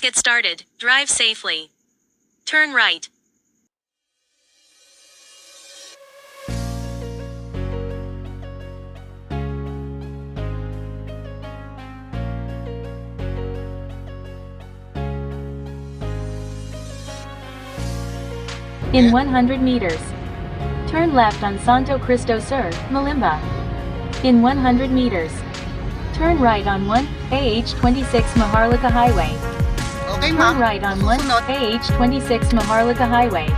get started. Drive safely. Turn right. In 100 meters, turn left on Santo Cristo Sur, Malimba. In 100 meters, turn right on 1AH26 Maharlika Highway. Okay, Turn ma'am. right on Susunod. 1AH26 Maharlika Highway.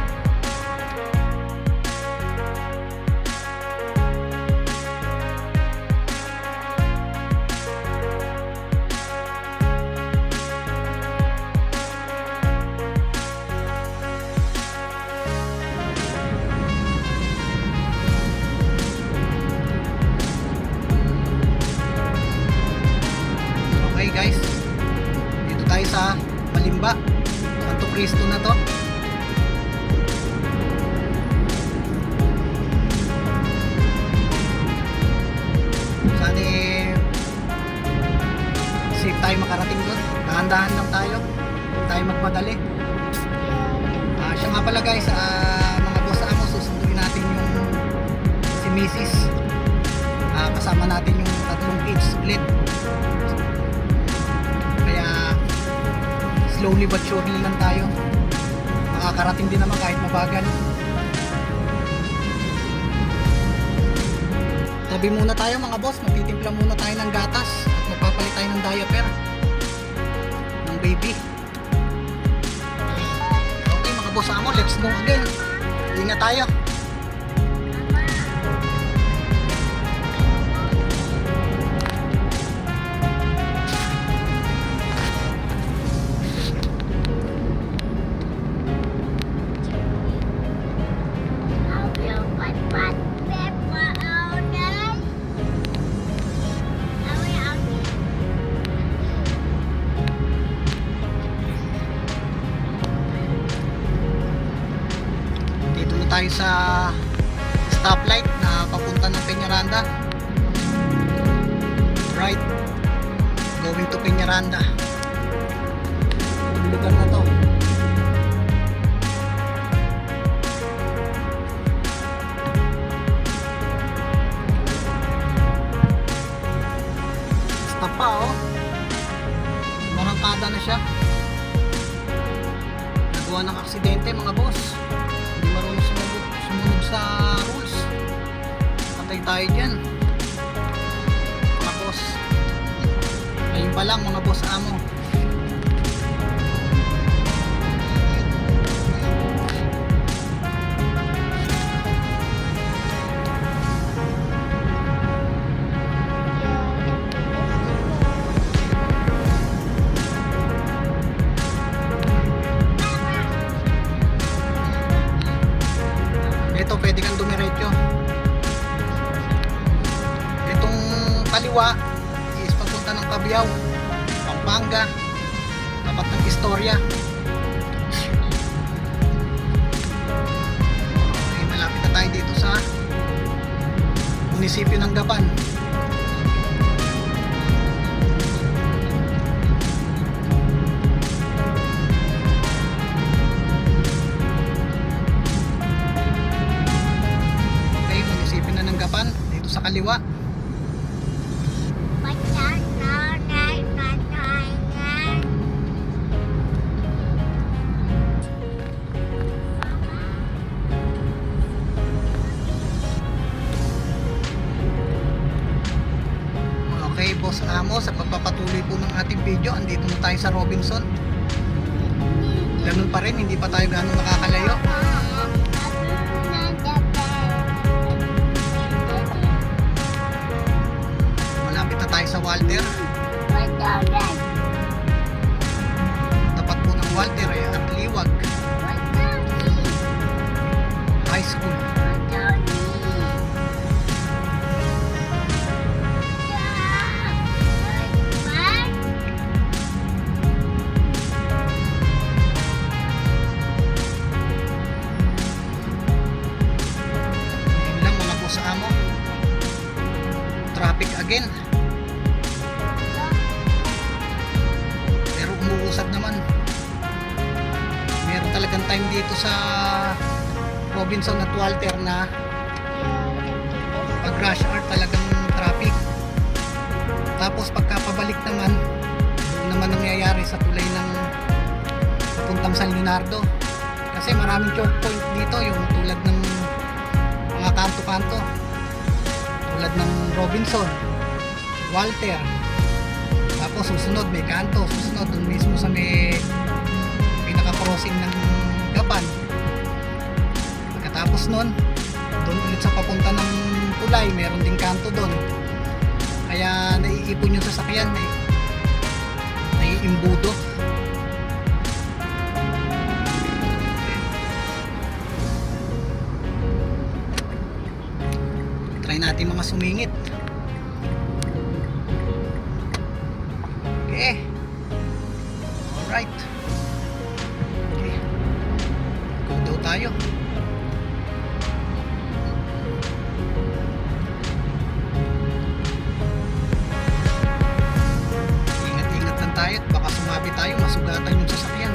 Okay guys, dito tayo sa Malimba, Santo Cristo na to. Sana safe tayo makarating doon. Dahan-dahan lang tayo, huwag tayo magmadali. Siya nga pala guys, mga boss amo, susunduin natin yung si Mrs. Kasama natin yung tatlong cage split. Slowly but surely lang tayo. Makakarating din naman kahit mabagal. Tabi muna tayo mga boss. Magtitimpla muna tayo ng gatas at magpapalit tayo ng diaper ng baby. Okay mga boss amo, let's go again. Ingat tayo. Tayo sa stoplight na papunta ng Peñaranda. Right, going to Peñaranda. Yung lugar na to. Stop pa oh. Marangkada na siya. Nagawa ng aksidente mga boss. Hindi marunong sumunod sa rules. Patay tayo dyan mga boss. Ayun pa lang mga boss amo. Ito pwede kang dumiretso. Itong kaliwa is papunta ng Cabiao, Pampanga, tapat ng Istorya. Okay, malapit na tayo dito sa munisipyo ng Gapan. Dito sa kaliwa. Okay boss amo, sa pagpapatuloy po ng ating video, andito na tayo sa Robinson. Ganun pa rin, hindi pa tayo gano'ng nakakalayo. Tayo sa Walter. Tapat po ng Walter at Liwag High School. Yun lang mga boss amo. Traffic again. Pero umuusad naman. magandang time dito sa Robinson at Walter na pag rush hour talagang traffic. Tapos pagkapabalik naman, doon naman nangyayari sa tulay ng papuntang San Leonardo. Kasi maraming choke point dito, yung tulad ng mga kanto-kanto. Tulad ng Robinson, Walter. Tapos susunod may kanto, susunod doon mismo sa may pinaka-crossing ng Gapan. Pagkatapos nun, doon ulit sa papunta ng tulay, meron ding kanto doon. Kaya naiipon yung sasakyan, naiimbudo. Try natin mga sumingit. Okay. Alright. Okay. Go daw tayo. Ingat-ingat lang tayo at baka sumabi tayo, masugatan yung sasakyan.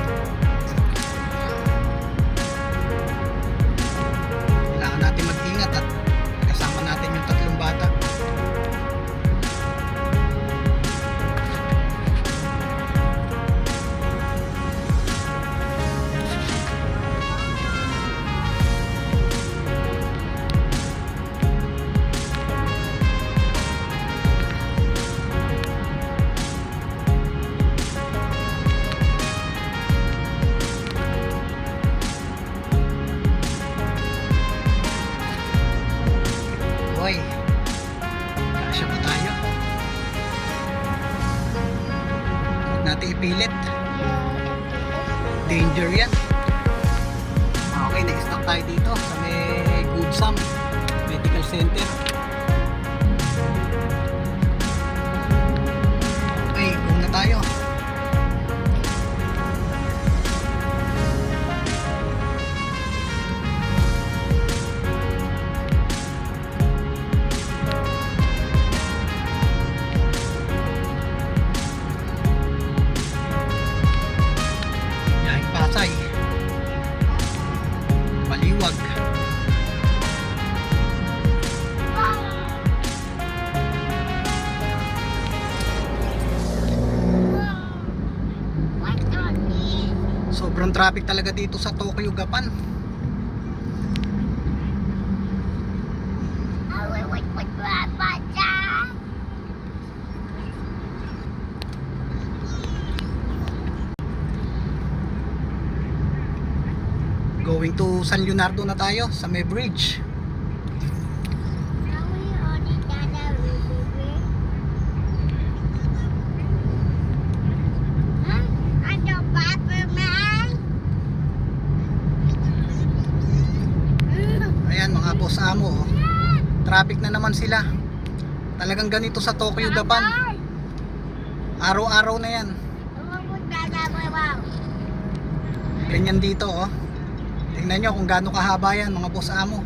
Kailangan natin mag-ingat at kasama natin yung tatlong bata. Hoy, kasya pa tayo. Huwag natin ipilit. Danger yan. Okay, na-stop tayo dito sa may Good Sam Medical Center. Okay, go na tayo. Pasay, Baliwag. Sobrang traffic talaga dito sa Tokyo, Gapan. Going to San Leonardo na tayo sa may bridge. Ayan mga boss amo, oh. Traffic na naman sila. Talagang ganito sa Tokyo, Japan. Araw-araw na yan. Ganyan dito, oh. Tingnan nyo kung gaano kahaba yan mga boss amo.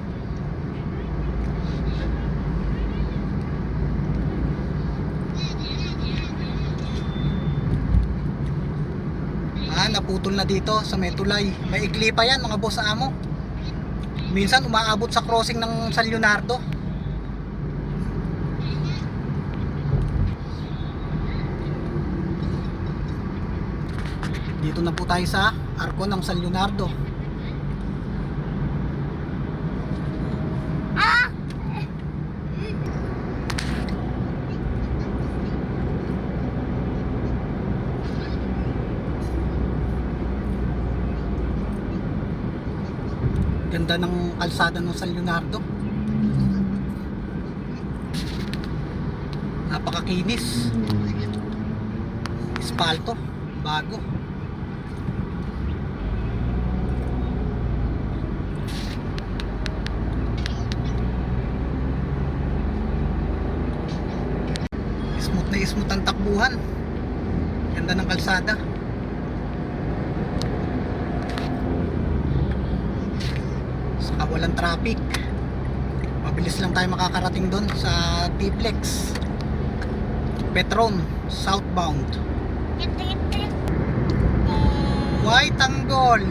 Naputol na dito sa may tulay. May ikli pa yan mga boss amo. Minsan umaabot sa crossing ng San Leonardo. Dito na po tayo sa arko ng San Leonardo. Ganda ng kalsada ng San Leonardo. Napakakinis. Espalto, bago. Smooth na smooth ang takbuhan. Ganda ng kalsada. Walang traffic, mabilis lang tayo makakarating doon sa T-Flex Petron southbound. Why tanggol?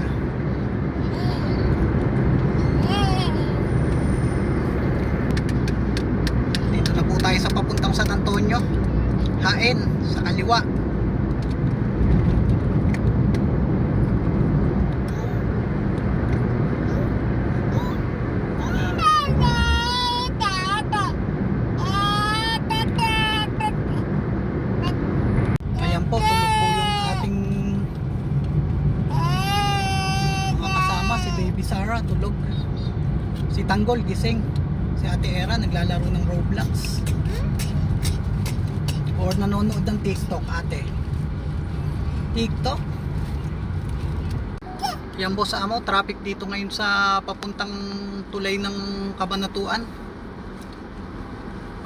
nyo. HN sa kaliwa. Ayan po, tulog po yung ating mga kasama. Si Baby Sarah tulog, si Tanggol gising, si Ate Era naglalaro ng Roblox or nanonood ng TikTok. Ate, TikTok. Yan boss amo, traffic dito ngayon sa papuntang tulay ng Cabanatuan.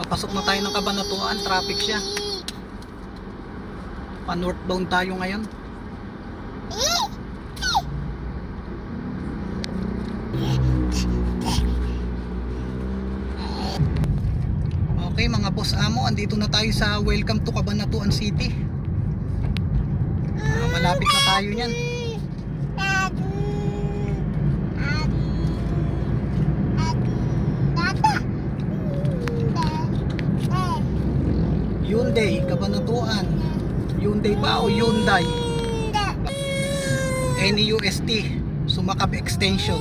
Papasok na tayo ng Cabanatuan, traffic siya. Pa northbound tayo ngayon. Okay mga boss amo, andito na tayo sa Welcome to Cabanatuan City. Malapit na tayo niyan. Hyundai, Cabanatuan. Hyundai ba o Hyundai? NEUST, Sumakab Extension.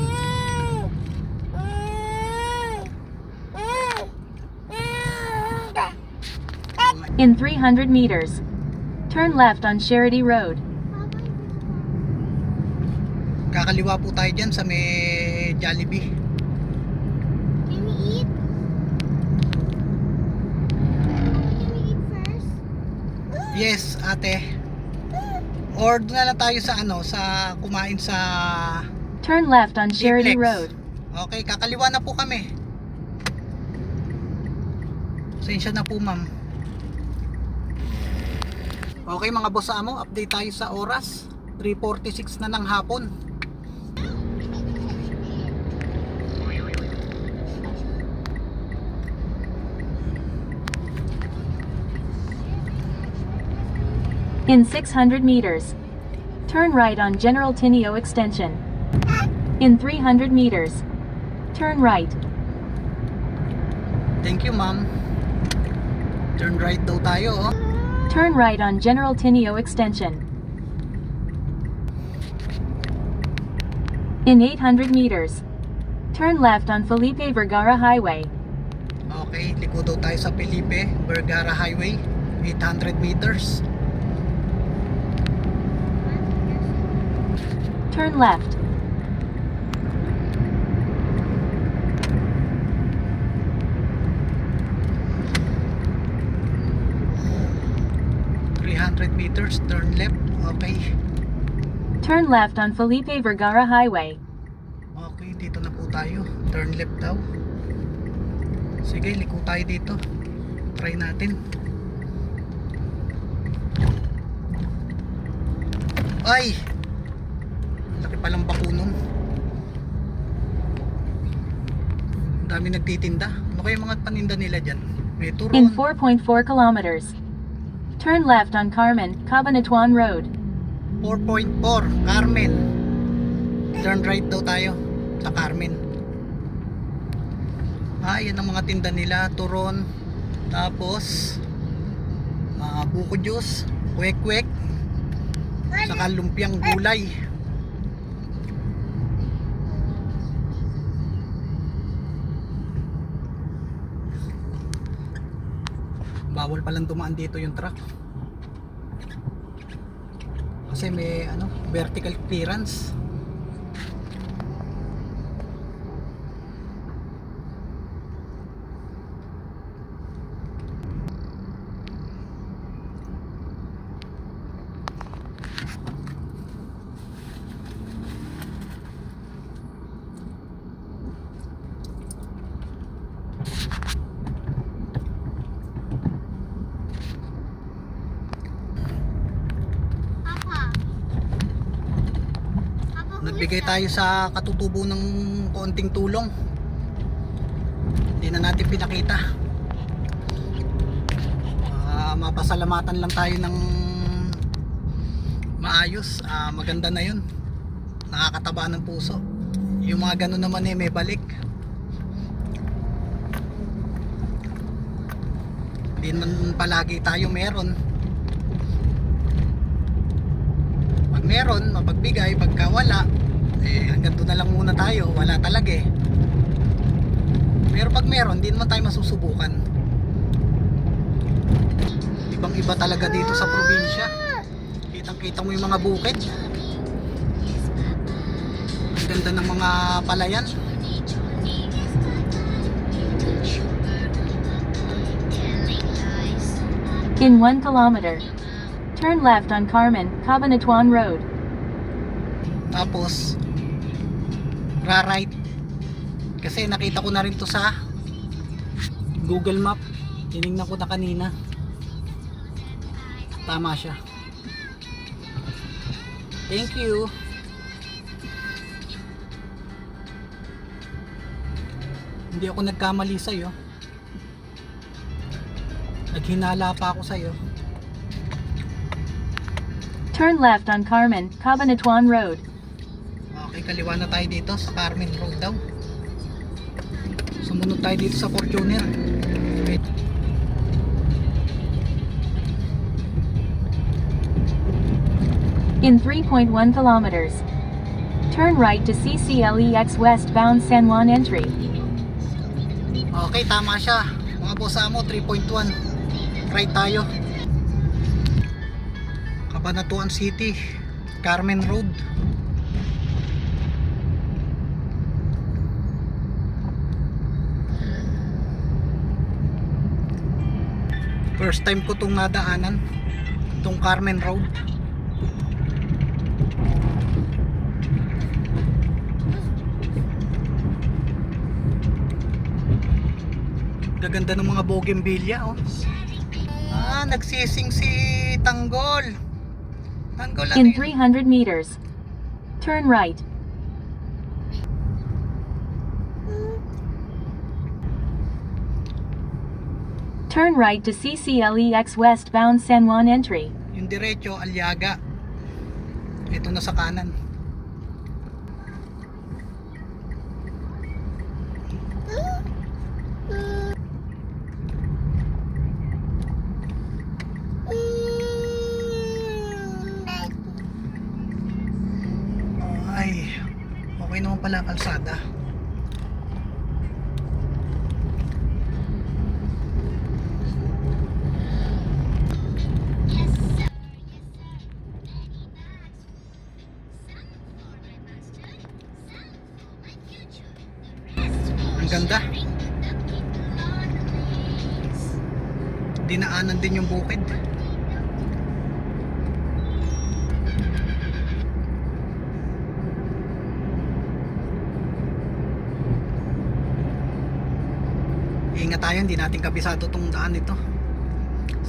In 300 meters, turn left on Charity Road. Kakaliwa po tayo dyan sa may Jollibee. Can we eat? Can we eat first? Yes, ate. Or doon na lang tayo sa ano, sa kumain sa Turn left on Charity Diplex. Road. Okay, kakaliwa na po kami. Pasensya na po, ma'am. Okay mga boss amo, update tayo sa oras. 3:46 na ng hapon. In 600 meters, turn right on General Tinio Extension. In 300 meters, turn right. Thank you, ma'am. Turn right daw tayo, oh. Turn right on General Tinio Extension. In 800 meters, turn left on Felipe Vergara Highway. Okay, liko daw tayo sa Felipe Vergara Highway. 800 meters. Turn left. Meters, turn left. Okay. Turn left on Felipe Vergara Highway. Okay, dito na po tayo. Turn left daw. Sige, liko tayo dito. Try natin. Ay! Laki palang bakunon. Ang dami nagtitinda. Ano kaya mga paninda nila dyan? May turon. In 4.4 kilometers, turn left on Carmen, Cabanatuan Road. 4.4 Carmen. Turn right daw tayo sa Carmen. Yan ang mga tinda nila. Turon. Tapos buko juice, kwek-kwek, saka lumpiang gulay. Bawal palang dumaan dito yung truck kasi may ano, vertical clearance. Nagbigay tayo sa katutubo ng konting tulong. Hindi na natin pinakita. Mapasalamatan lang tayo ng maayos. Maganda na yun. Nakakataba ng puso. Yung mga ganun naman may balik. Hindi naman palagi tayo meron. Pag meron, mapagbigay. Pagka wala, hanggang doon na lang muna tayo. Wala talaga eh. Pero pag meron, hindi naman tayo masusubukan. Ibang iba talaga dito sa probinsya. Kitang kita mo yung mga bukid. Ang ganda ng mga palayan. In 1 kilometer, turn left on Carmen, Cabanatuan Road. Tapos ra-right. Kasi nakita ko na rin to sa Google Map. Tinignan ko na kanina. Tama siya. Thank you. Hindi ako nagkamali sa'yo. Naghinala pa ako sa'yo. Turn left on Carmen, Cabanatuan Road. Okay, kaliwa na tayo dito sa Carmen Road daw. Sumunod tayo dito sa Fortuner. Wait. In 3.1 kilometers, turn right to CCLEX westbound San Juan entry. Okay, tama siya. Mga boss amo, 3.1. Right tayo. Cabanatuan City, Carmen Road. First time ko itong nadaanan, itong Carmen Road. Gaganda ng mga bougainvillea, oh. Nagsising si Tanggol. Tanggol In ano yun? 300 meters, turn right. Turn right to CCLEX westbound San Juan entry. Yung diretso, Aliaga. Ito na sa kanan. Ay, okay naman pala ang kalsada. Ang ganda. Dinaanan din yung bukid. Ingat tayo, hindi natin kabisado tong daan ito.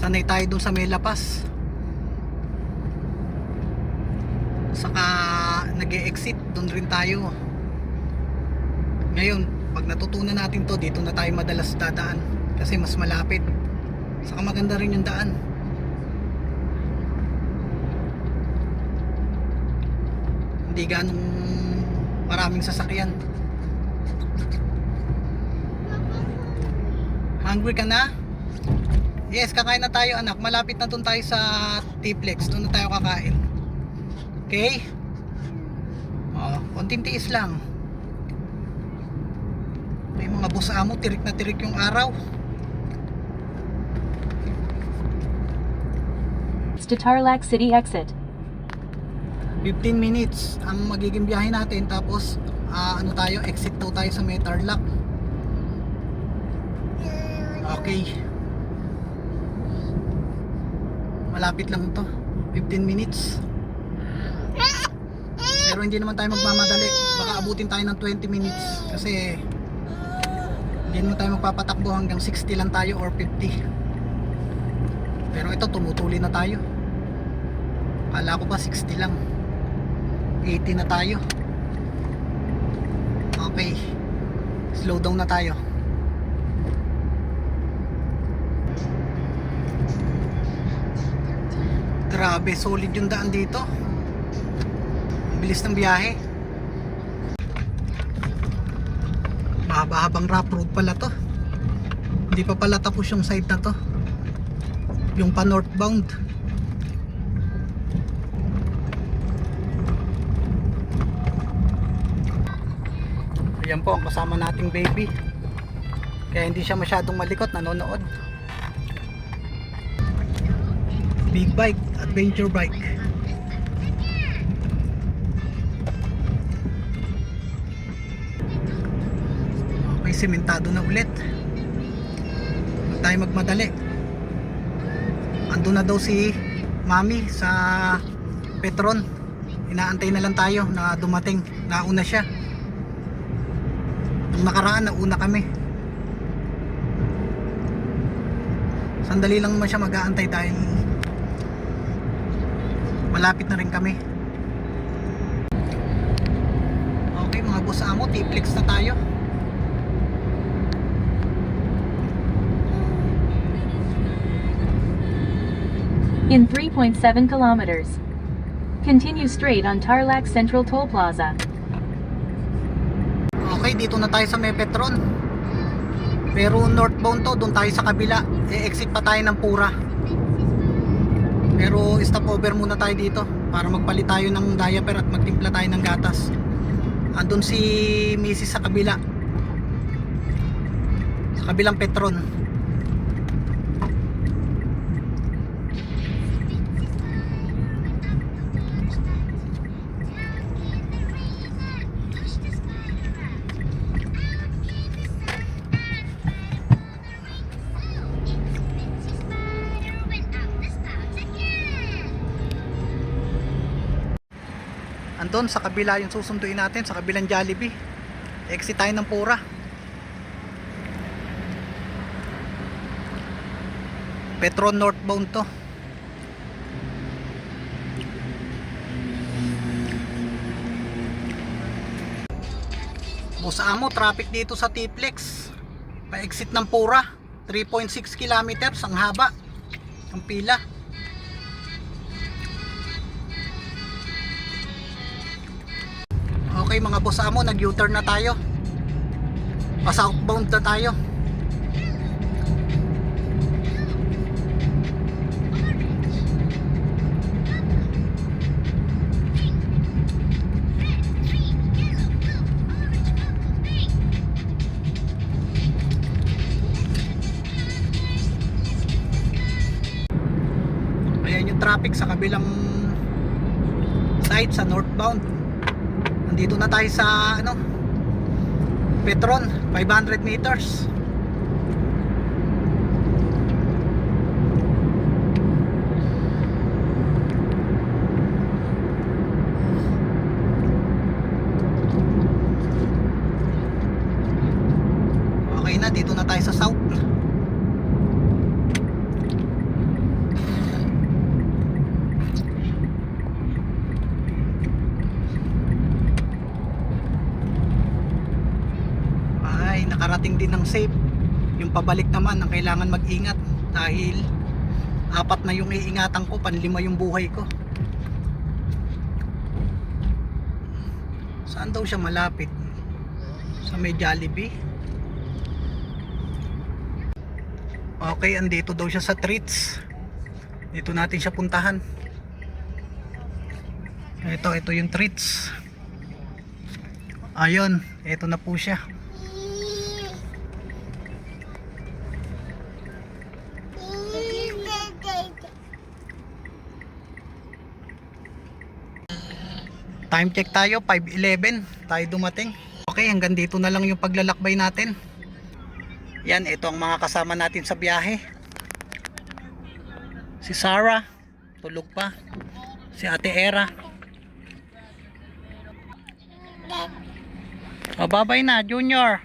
Sanay tayo dun sa may lapas. Saka nag-e-exit, dun rin tayo. Ngayon, pag natutunan natin to, dito na tayo madalas dadaan. Kasi mas malapit. Saka maganda rin yung daan. Hindi ganong maraming sasakyan. Hungry ka na? Yes, kakain na tayo anak. Malapit na dun tayo sa T-Flex. Doon na tayo kakain. Okay? Konting tiis lang. May mga boss amo, tirik na tirik yung araw. To Tarlac City exit. 15 minutes ang magiging biyahe natin. Tapos, exit daw tayo sa may Tarlac. Okay. Malapit lang to. 15 minutes. Pero hindi naman tayo magmamadali. Baka abutin tayo ng 20 minutes. Kasi hindi naman tayo magpapatakbo, hanggang 60 lang tayo or 50. Pero ito, tumutuli na tayo. Kala ko ba 60 lang. 80 na tayo. Okay. Slow down na tayo. Grabe, solid yung daan dito. Ang bilis ng biyahe. Mahaba-habang rough road pala to. Hindi pa pala tapos yung side na to. yung pa northbound. Ayan po ang kasama nating baby, kaya hindi siya masyadong malikot, nanonood. Big bike, adventure bike. Okay, simentado na ulit. Huwag tayo magmadali. Ando na daw si Mami sa Petron. Inaantay na lang tayo na dumating. Nauna siya. Nung nakaraan, nauna kami. Sandali lang naman siya mag-aantay dahil malapit na rin kami. Okay mga boss amo, T-Flex na tayo. In 3.7 kilometers, continue straight on Tarlac Central Toll Plaza. Okay, dito na tayo sa may Petron. Pero northbound to, doon tayo sa kabila. E-exit pa tayo ng Pura. Pero stop over muna tayo dito para magpalit tayo ng diaper at magtimpla tayo ng gatas. Andun si Mrs. sa kabila. Sa kabilang Petron. Andun sa kabila yung susunduin natin, sa kabilang Jollibee. Exit tayo ng Pura. Petron northbound to. Boss amo, traffic dito sa T-Flex. Pa-exit ng Pura, 3.6 kilometers ang haba. Ang pila. Okay mga boss amo, nag-U-turn na tayo. Pa-southbound na tayo. Ayan yung traffic sa kabilang side, sa northbound. Nandito na tayo sa Petron, 500 meters. Okay na, dito na tayo sa south. Nakarating din ng safe. Yung pabalik naman ang kailangan mag-ingat dahil 4 na yung iingatan ko, 5 yung buhay ko. Saan daw siya malapit? Sa may Jollibee. Okay, andito daw siya sa Treats. Dito natin siya puntahan. Ito yung Treats. Ayun, ito na po siya. Time check tayo, 5:11 tayo dumating. Okay, hanggang dito na lang yung paglalakbay natin. Yan, ito ang mga kasama natin sa biyahe. Si Sarah, tulog pa. Si Ate Era. Babay na, Junior.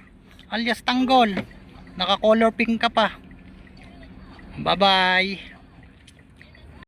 Alias Tanggol. Naka color pink ka pa. Bye bye.